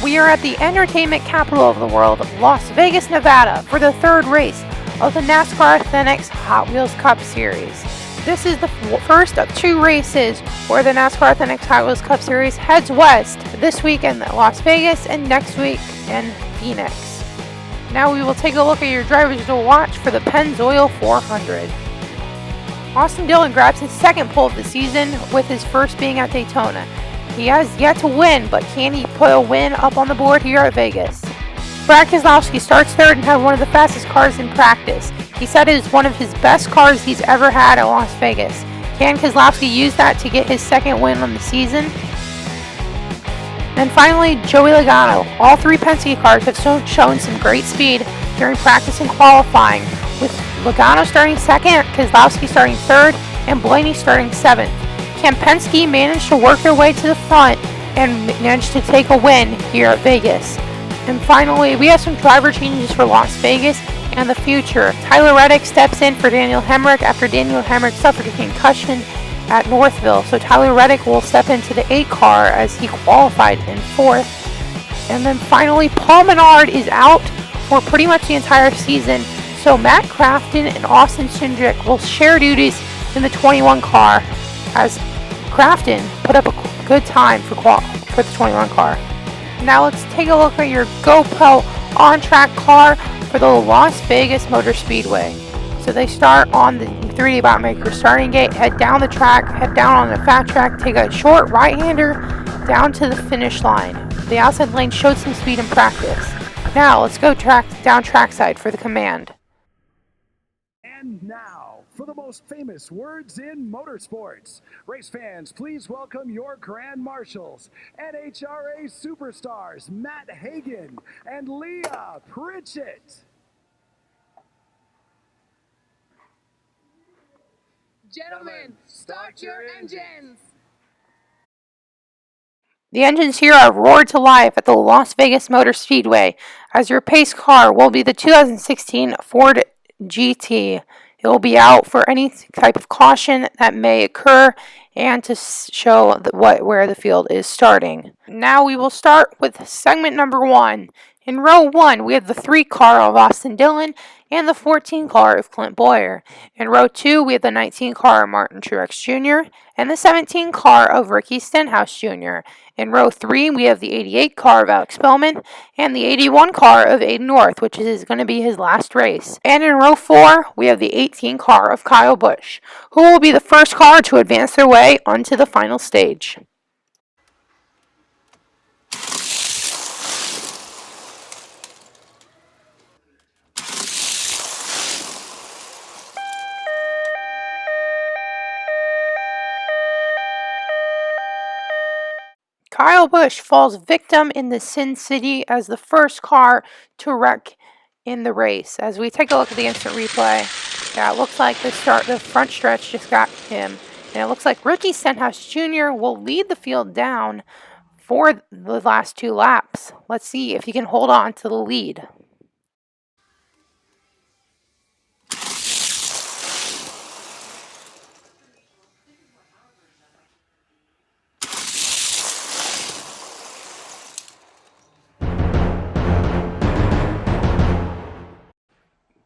We are at the entertainment capital of the world, Las Vegas, Nevada, for the third race of the Nascar Thenix Hot Wheels Cup Series. This is the first of two races where the Nascar Thenix Hot Wheels Cup Series heads west this week in Las Vegas and next week in Phoenix. Now we will take a look at your drivers to watch for the Pennzoil 400. Austin Dillon grabs his second pole of the season, with his first being at Daytona. He has yet to win, but can he put a win up on the board here at Vegas? Brad Keselowski starts third and had one of the fastest cars in practice. He said it is one of his best cars he's ever had at Las Vegas. Can Keselowski use that to get his second win on the season? And finally, Joey Logano. All three Penske cars have shown some great speed during practice and qualifying, with Logano starting second, Keselowski starting third, and Blaney starting seventh. Can Penske manage to work their way to the front and manage to take a win here at Vegas? And finally, we have some driver changes for Las Vegas and the future. Tyler Reddick steps in for Daniel Hemrick after Daniel Hemrick suffered a concussion at Northville. So Tyler Reddick will step into the 8 car as he qualified in 4th. And then finally, Paul Menard is out for pretty much the entire season. So Matt Crafton and Austin Cindric will share duties in the 21 car, as Crafton put up a good time for the 21 car. Now let's take a look at your GoPro on-track car for the Las Vegas Motor Speedway. So they start on the 3D Bottmaker starting gate, head down the track, head down on the fat track, take a short right-hander down to the finish line. The outside lane showed some speed in practice. Now let's go down trackside for the command. And now, for the most famous words in motorsports. Race fans, please welcome your Grand Marshals, NHRA superstars Matt Hagan and Leah Pritchett. Gentlemen, start your engines. The engines here are roared to life at the Las Vegas Motor Speedway, as your pace car will be the 2016 Ford GT. It will be out for any type of caution that may occur and to show where the field is starting. Now we will start with segment number 1. In row 1, we have the 3 car of Austin Dillon and the 14 car of Clint Bowyer. In row 2, we have the 19 car of Martin Truex Jr. and the 17 car of Ricky Stenhouse Jr. In row 3, we have the 88 car of Alex Bowman and the 81 car of Aiden North, which is going to be his last race. And in row 4, we have the 18 car of Kyle Busch, who will be the first car to advance their way onto the final stage. Kyle Busch falls victim in the Sin City as the first car to wreck in the race. As we take a look at the instant replay, it looks like the front stretch just got him. And it looks like Ricky Stenhouse Jr. will lead the field down for the last 2 laps. Let's see if he can hold on to the lead.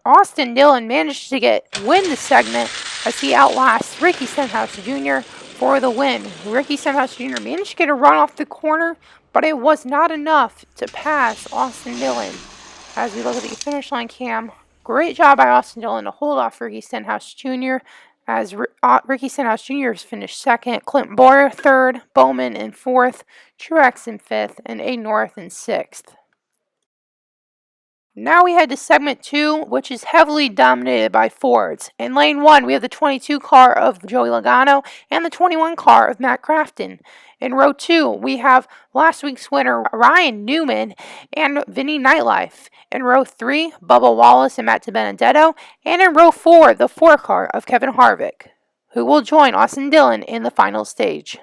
Austin Dillon managed to win the segment as he outlasts Ricky Stenhouse Jr. for the win. Ricky Stenhouse Jr. managed to get a run off the corner, but it was not enough to pass Austin Dillon. As we look at the finish line cam, great job by Austin Dillon to hold off Ricky Stenhouse Jr. as Ricky Stenhouse Jr. finished second, Clint Bowyer third, Bowman in 4th, Truex in 5th, and Aiden North in 6th. Now we head to segment 2, which is heavily dominated by Fords. In lane 1, we have the 22 car of Joey Logano and the 21 car of Matt Crafton. In row 2, we have last week's winner Ryan Newman and Vinny Nightlife. In row 3, Bubba Wallace and Matt DiBenedetto. And in row 4, the 4 car of Kevin Harvick, who will join Austin Dillon in the final stage.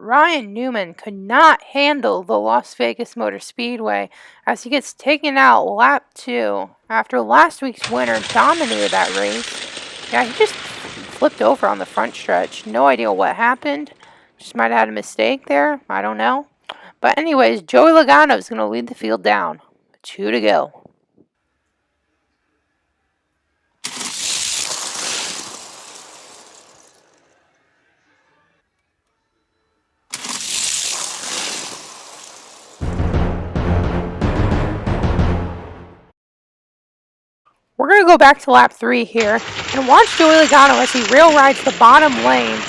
Ryan Newman could not handle the Las Vegas Motor Speedway as he gets taken out lap 2 after last week's winner dominated that race. Yeah, he just flipped over on the front stretch. No idea what happened. Just might have had a mistake there. I don't know. But anyways, Joey Logano is going to lead the field down. 2 to go. We're going to go back to lap 3 here and watch Joey Logano as he rail rides the bottom lane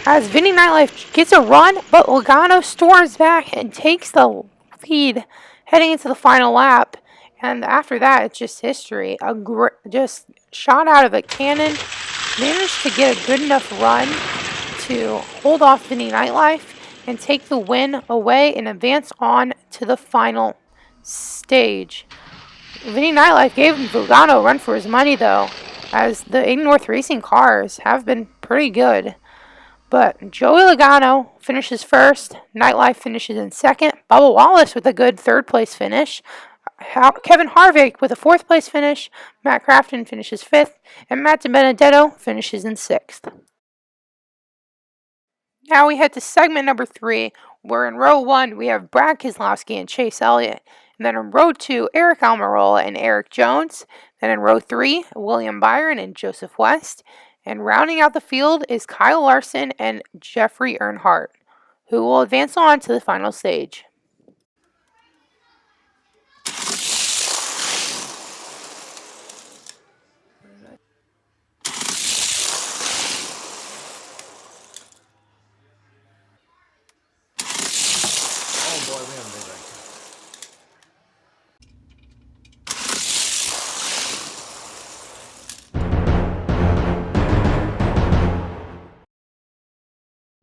as Vinny Nightlife gets a run, but Logano storms back and takes the lead heading into the final lap. And after that, it's just history. Just shot out of a cannon, managed to get a good enough run to hold off Vinny Nightlife and take the win away and advance on to the final stage. Vinny Nightlife gave Logano a run for his money, though, as the Aiden North Racing cars have been pretty good. But Joey Logano finishes first, Nightlife finishes in second, Bubba Wallace with a good third-place finish, Kevin Harvick with a fourth-place finish, Matt Crafton finishes fifth, and Matt DiBenedetto finishes in sixth. Now we head to segment number 3, where in row 1 we have Brad Keselowski and Chase Elliott. And then in row 2, Eric Almirola and Eric Jones. Then in row 3, William Byron and Joseph West. And rounding out the field is Kyle Larson and Jeffrey Earnhardt, who will advance on to the final stage.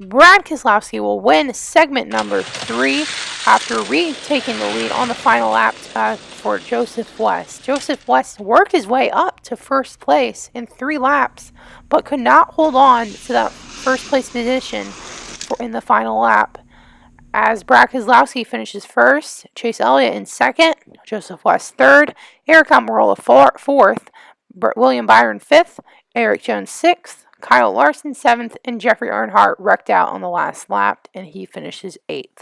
Brad Keselowski will win segment number 3 after retaking the lead on the final lap for Joseph West. Joseph West worked his way up to first place in 3 laps, but could not hold on to that first place position in the final lap. As Brad Keselowski finishes first, Chase Elliott in second, Joseph West third, Eric Almirola fourth, William Byron fifth, Eric Jones sixth, Kyle Larson 7th, and Jeffrey Earnhardt wrecked out on the last lap, and he finishes 8th.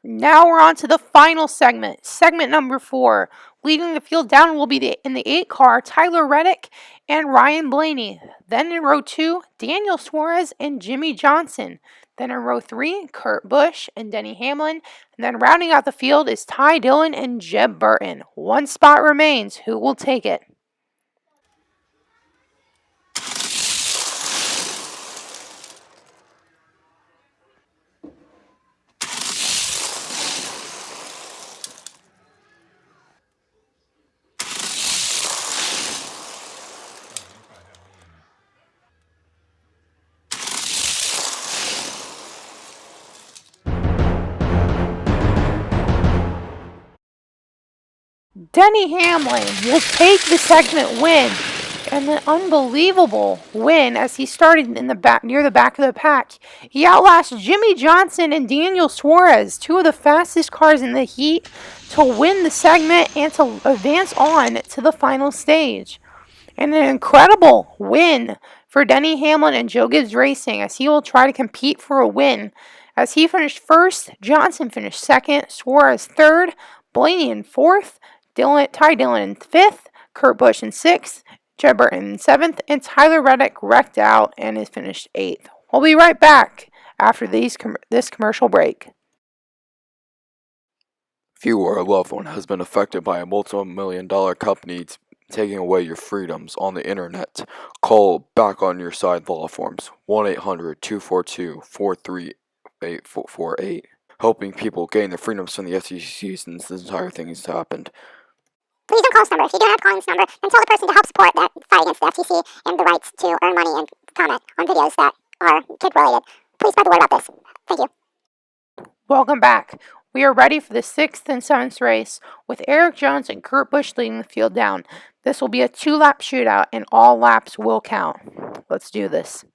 Now we're on to the final segment, segment number 4. Leading the field down will be in the 8 car, Tyler Reddick and Ryan Blaney. Then in row 2, Daniel Suarez and Jimmy Johnson. Then in row 3, Kurt Busch and Denny Hamlin. And then rounding out the field is Ty Dillon and Jeb Burton. 1 spot remains. Who will take it? Denny Hamlin will take the segment win, and an unbelievable win as he started in the back, near the back of the pack. He outlasts Jimmy Johnson and Daniel Suarez, 2 of the fastest cars in the heat, to win the segment and to advance on to the final stage. And an incredible win for Denny Hamlin and Joe Gibbs Racing as he will try to compete for a win. As he finished first, Johnson finished second, Suarez third, Blaney in fourth, Ty Dillon in 5th, Kurt Busch in 6th, Jeb Burton in 7th, and Tyler Reddick wrecked out and is finished 8th. We'll be right back after this commercial break. If you or a loved one has been affected by a multi-million-dollar company taking away your freedoms on the internet, call Back on Your Side Law Firms, 1-800-242-4348, helping people gain their freedoms from the FCC since this entire thing has happened. Please don't call this number. If you do have calling this number, then tell the person to help support that fight against the FCC and the rights to earn money and comment on videos that are kid-related. Please spread the word about this. Thank you. Welcome back. We are ready for the 6th and 7th race with Eric Jones and Kurt Busch leading the field down. This will be a 2-lap shootout and all laps will count. Let's do this.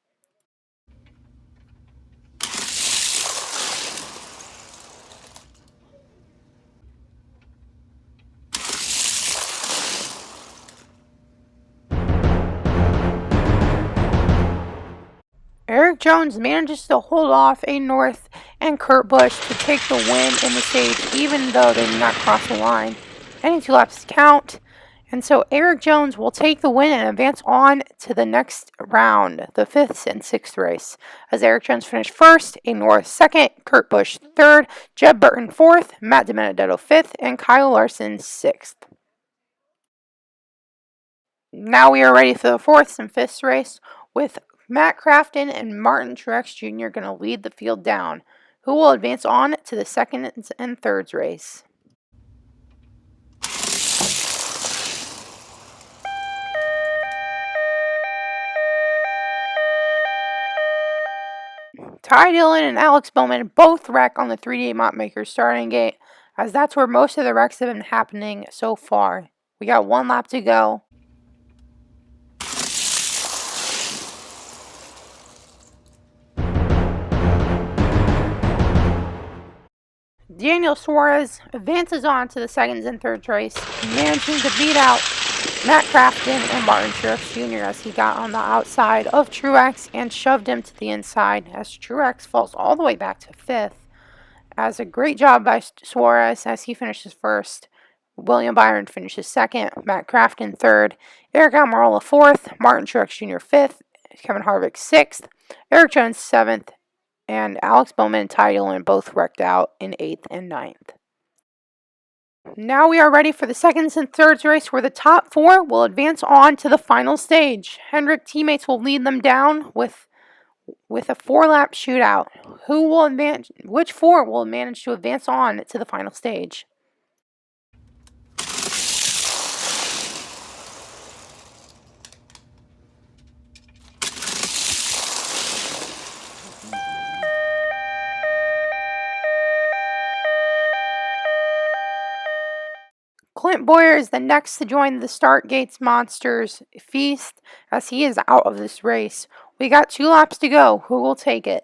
Jones manages to hold off A. North and Kurt Busch to take the win in the stage, even though they did not cross the line. Any 2 laps count. And so Eric Jones will take the win and advance on to the next round, the 5th and 6th race, as Eric Jones finished 1st, A. North 2nd, Kurt Busch 3rd, Jeb Burton 4th, Matt DiBenedetto 5th, and Kyle Larson 6th. Now we are ready for the 4th and 5th race, with Matt Crafton and Martin Truex Jr. going to lead the field down, who will advance on to the 2nd and 3rd race. Ty Dillon and Alex Bowman both wreck on the 3D Mopmaker starting gate, as that's where most of the wrecks have been happening so far. We got 1 lap to go. Daniel Suarez advances on to the 2nd and 3rd race, managing to beat out Matt Crafton and Martin Truex Jr. as he got on the outside of Truex and shoved him to the inside, as Truex falls all the way back to 5th. As a great job by Suarez as he finishes 1st. William Byron finishes 2nd, Matt Crafton 3rd, Eric Almirola 4th, Martin Truex Jr. 5th, Kevin Harvick 6th, Eric Jones 7th, and Alex Bowman and Ty Dillon both wrecked out in 8th and 9th. Now we are ready for the 2nd and 3rd race, where the top 4 will advance on to the final stage. Hendrick teammates will lead them down with a 4-lap shootout. Which 4 will manage to advance on to the final stage? Clint Bowyer is the next to join the Start Gates Monsters feast, as he is out of this race. We got 2 laps to go. Who will take it?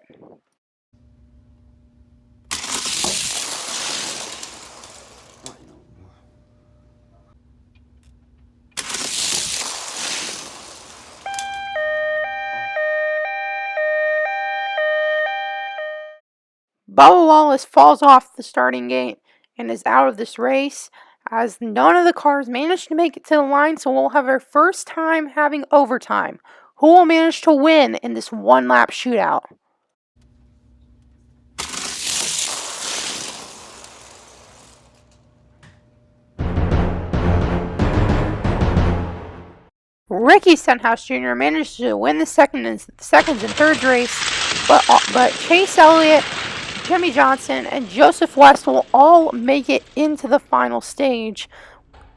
Bubba Wallace falls off the starting gate and is out of this race, as none of the cars managed to make it to the line, so we'll have our first time having overtime. Who will manage to win in this 1-lap shootout? Ricky Stenhouse Jr. managed to win the 2nd and 3rd race, but Chase Elliott, Jimmy Johnson, and Joseph West will all make it into the final stage.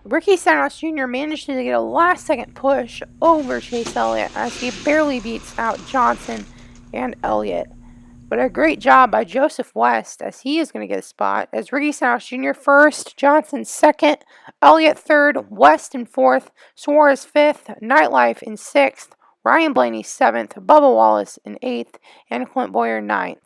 Ricky Stenhouse Jr. managed to get a last-second push over Chase Elliott as he barely beats out Johnson and Elliott. But a great job by Joseph West, as he is going to get a spot, as Ricky Stenhouse Jr. 1st, Johnson 2nd, Elliott 3rd, West in 4th, Suarez 5th, Nightlife in 6th, Ryan Blaney 7th, Bubba Wallace in 8th, and Clint Bowyer 9th.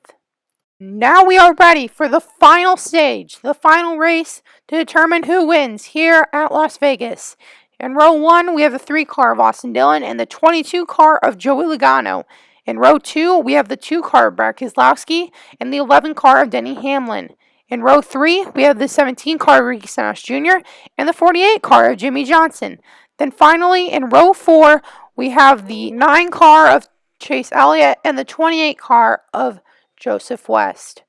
Now we are ready for the final stage, the final race to determine who wins here at Las Vegas. In row 1, we have the 3 car of Austin Dillon and the 22 car of Joey Logano. In row 2, we have the 2 car of Brad Keselowski and the 11 car of Denny Hamlin. In row 3, we have the 17 car of Ricky Stenhouse Jr. and the 48 car of Jimmy Johnson. Then finally, in row 4, we have the 9 car of Chase Elliott and the 28 car of Joseph West.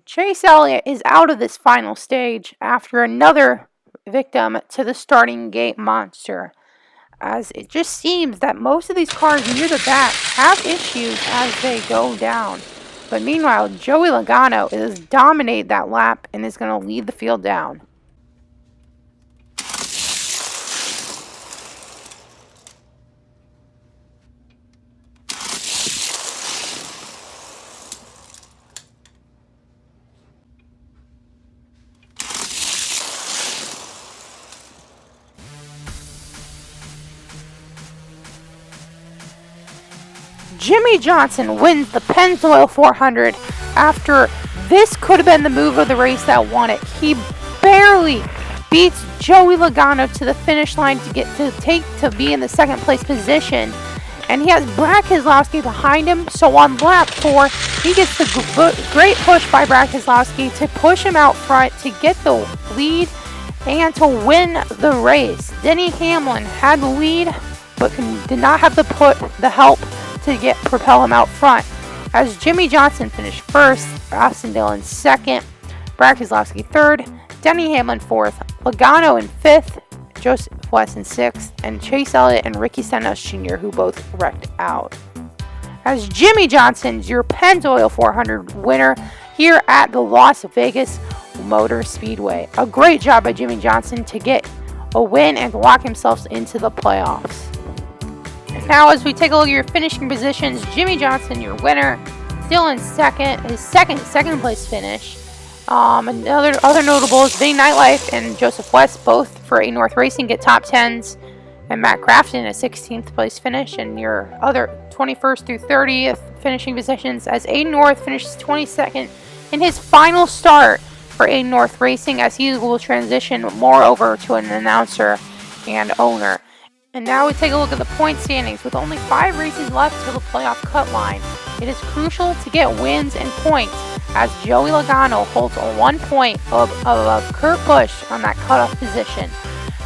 Chase Elliott is out of this final stage after another victim to the starting gate monster, as it just seems that most of these cars near the back have issues as they go down. But meanwhile, Joey Logano is dominated that lap and is going to lead the field down. Jimmy Johnson wins the Pennzoil 400 after this could have been the move of the race that won it. He barely beats Joey Logano to the finish line to be in the second place position. And he has Brad Keselowski behind him. So on lap 4, he gets the great push by Brad Keselowski to push him out front to get the lead and to win the race. Denny Hamlin had the lead, but did not have the help to propel him out front. As Jimmy Johnson finished first, Austin Dillon second, Brad Keselowski third, Denny Hamlin fourth, Logano in fifth, Joseph West in sixth, and Chase Elliott and Ricky Stenhouse Jr., who both wrecked out. As Jimmy Johnson's your Pennzoil 400 winner here at the Las Vegas Motor Speedway. A great job by Jimmy Johnson to get a win and to lock himself into the playoffs. Now as we take a look at your finishing positions, Jimmy Johnson, your winner, Dillon second, his second place finish. Other notables, Vinny Nightlife and Joseph West, both for A North Racing, get top 10s, and Matt Crafton a 16th place finish, and your other 21st through 30th finishing positions as A North finishes 22nd in his final start for A North Racing, as he will transition more over to an announcer and owner. And now we take a look at the point standings. With only 5 races left till the playoff cut line, it is crucial to get wins and points, as Joey Logano holds 1 point above Kurt Busch on that cutoff position.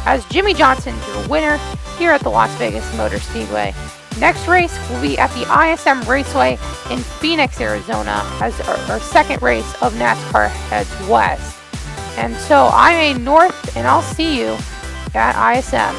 As Jimmy Johnson, your winner here at the Las Vegas Motor Speedway. Next race will be at the ISM Raceway in Phoenix, Arizona, as our second race of NASCAR heads west. And so I'm A North, and I'll see you at ISM.